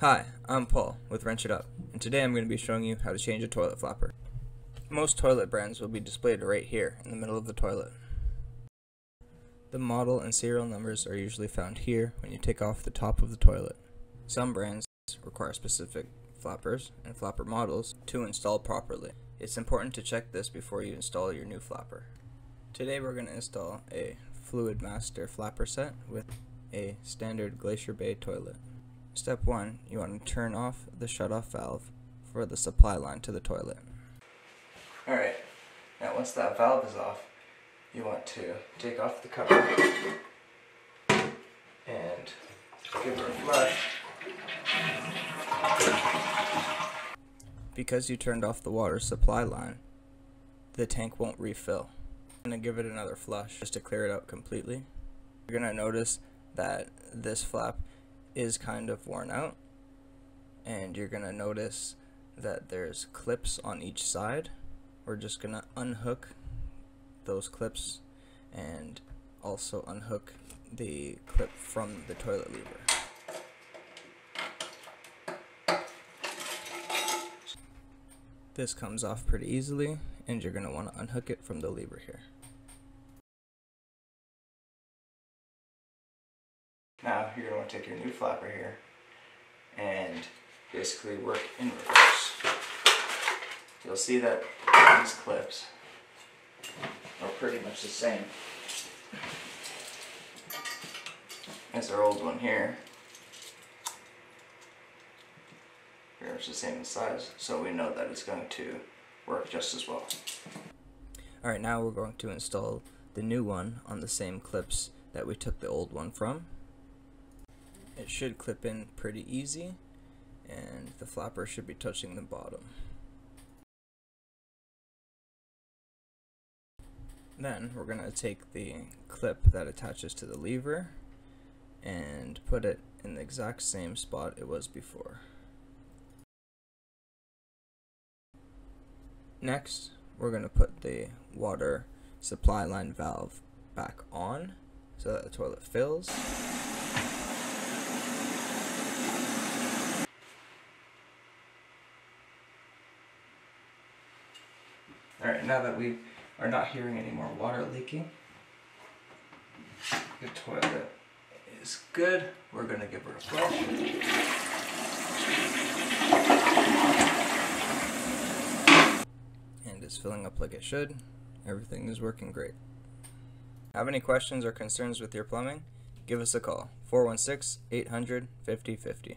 Hi, I'm Paul with Wrench It Up, and today I'm going to be showing you how to change a toilet flapper. Most toilet brands will be displayed right here in the middle of the toilet. The model and serial numbers are usually found here when you take off the top of the toilet. Some brands require specific flappers and flapper models to install properly. It's important to check this before you install your new flapper. Today we're going to install a Fluid Master flapper set with a standard Glacier Bay toilet. Step 1, you want to turn off the shutoff valve for the supply line to the toilet. Alright, now once that valve is off, you want to take off the cover and give her a flush. Because you turned off the water supply line, the tank won't refill. I'm going to give it another flush just to clear it out completely. You're going to notice that this flap is kind of worn out, and you're going to notice that there's clips on each side. We're just going to unhook those clips and also unhook the clip from the toilet lever. This comes off pretty easily, and you're going to want to unhook it from the lever here. Now you're going to want to take your new flapper here and basically work in reverse. You'll see that these clips are pretty much the same as our old one here. Pretty much the same in size, so we know that it's going to work just as well. Alright, now we're going to install the new one on the same clips that we took the old one from. It should clip in pretty easy, and the flapper should be touching the bottom. Then we're going to take the clip that attaches to the lever and put it in the exact same spot it was before. Next, we're going to put the water supply line valve back on so that the toilet fills. Alright, now that we are not hearing any more water leaking, the toilet is good, we're going to give her a flush. And it's filling up like it should. Everything is working great. Have any questions or concerns with your plumbing? Give us a call, 416-800-5050.